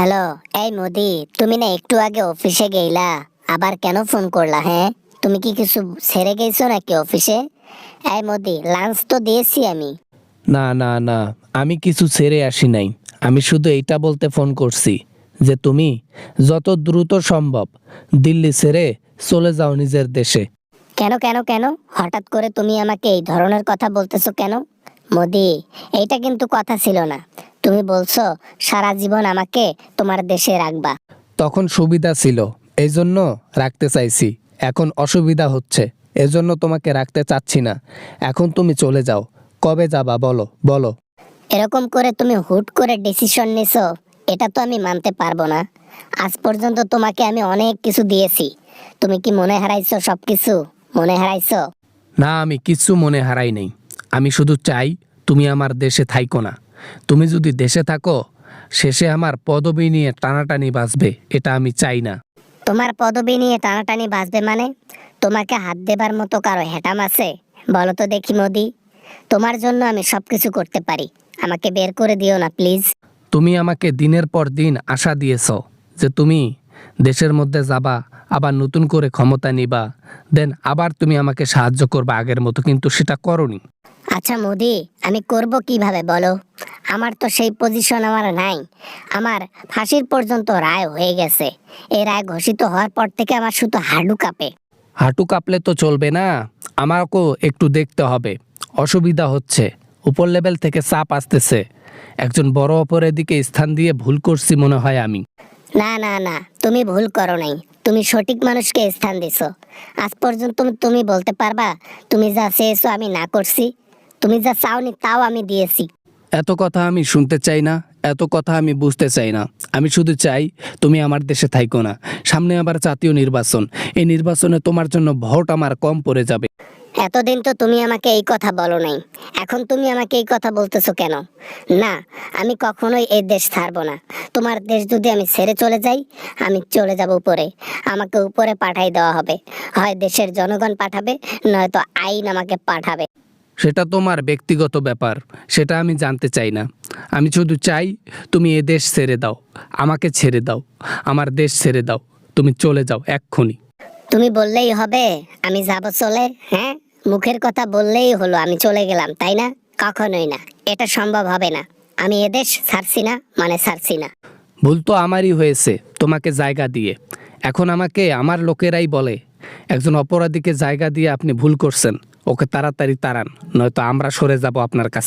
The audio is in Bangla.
হ্যালো, এই মোদি, তুমি না একটু আগে অফিসে গেইলা, আবার কেন ফোন করলা? হ্যাঁ, তুমি কি কিছু ছেড়ে গেছো নাকি অফিসে? এই মোদি, লাঞ্চ তো দিয়েছি আমি। না না না, আমি কিছু ছেড়ে আসি নাই। আমি শুধু এইটা বলতে ফোন করছি যে তুমি যত দ্রুত সম্ভব দিল্লি ছেড়ে চলে যাও নিজের দেশে। কেন কেন কেন হঠাৎ করে তুমি আমাকে এই ধরনের কথা বলতেছো কেন? মোদি, এইটা কিন্তু কথা ছিল না। তুমি বলছো সারা জীবন আমাকে তোমার দেশে রাখবা। তখন সুবিধা ছিল, এই জন্য রাখতে চাইছি। এখন অসুবিধা হচ্ছে, এজন্য তোমাকে রাখতে চাচ্ছি না। এখন তুমি চলে যাও। কবে যাবা বলো বলো। এরকম করে তুমি হুট করে ডিসিশন নিছো, এটা তো আমি মানতে পারবো না। আজ পর্যন্ত তোমাকে আমি অনেক কিছু দিয়েছি, তুমি কি মনে হারাইছো? সবকিছু মনে হারাইছো? না, আমি কিচ্ছু মনে হারাই নাই। আমি শুধু চাই তুমি আমার দেশে থাইকো না। তুমি যদি দেশে থাকো, শেষে আমার পদবি নিয়ে টানাটানি বাঁচবে, এটা আমি চাই না। তোমার পদবি নিয়ে টানাটানি বাজবে মানে? তোমাকে হাত দেবার মতো কারো হেটাম আছে? বলো তো দেখি মোদি। তোমার জন্য আমি সবকিছু করতে পারি, আমাকে বের করে দিও না প্লিজ। তুমি আমাকে দিনের পর দিন আশা দিয়েছ যে তুমি দেশের মধ্যে যাবা, আবার নতুন করে ক্ষমতা নিবা, দেন আবার তুমি আমাকে সাহায্য করবা আগের মতো, কিন্তু সেটা করনি। আচ্ছা মোদি, আমি করব কিভাবে বলো? আমার তো সেই পজিশন আমার নাই। আমার ফাঁসির পর্যন্ত রায় হয়ে গেছে। এই রায় ঘোষিত হওয়ার পর থেকে আমার শুধু হাঁটু কাঁপে। হাঁটু কাঁপলে তো চলবে না, আমাকেও একটু দেখতে হবে। অসুবিধা হচ্ছে, উপর লেভেল থেকে চাপ আসতেছে। একজন বড় অপরের দিকে স্থান দিয়ে ভুল করছি মনে হয় আমি। না না না, তুমি ভুল করো নাই। তুমি সঠিক মানুষকে স্থান দিছো। আজ পর্যন্ত তুমি বলতে পারবা তুমি যা চেয়েছো আমি না করছি? তুমি যা চাওনি তাও আমি দিয়েছি। এত কথা আমি শুনতে চাই না, এত কথা আমি বুঝতে চাই না। আমি শুধু চাই তুমি আমার দেশে থাইকো না। সামনে আবার জাতীয় নির্বাচন, এই নির্বাচনে তোমার জন্য ভোট আমার কম পড়ে যাবে। এতদিন তো তুমি আমাকে এই কথা বলো নাই, এখন তুমি আমাকে এই কথা বলতেছো কেন? না, আমি কখনোই এই দেশ ছাড়বো না। তোমার দেশ যদি আমি ছেড়ে চলে যাই, আমি চলে যাব উপরে। আমাকে উপরে পাঠাই দেওয়া হবে। হয় দেশের জনগণ পাঠাবে, নয়তো আইন আমাকে পাঠাবে। সেটা তোমার ব্যক্তিগত ব্যাপার, সেটা আমি জানতে চাই না। আমি শুধু চাই তুমি এ দেশ ছেড়ে দাও, আমাকে ছেড়ে দাও, আমার দেশ ছেড়ে দাও। তুমি চলে যাও এক্ষুনি। তুমি বললেই হবে আমি যাব চলে? হ্যাঁ, মুখের কথা বললেই হলো আমি চলে গেলাম, তাই না? কখনোই না, এটা সম্ভব হবে না। আমি এদেশ ছাড়ছি না মানে ছাড়ছি না। ভুল তো আমারই হয়েছে তোমাকে জায়গা দিয়ে। এখন আমাকে আমার লোকেরাই বলে একজন অপরাধীকে জায়গা দিয়ে আপনি ভুল করছেন, ওকে তাড়াতাড়ি তাড়ান, নয়তো আমরা সরে যাব আপনার কাছ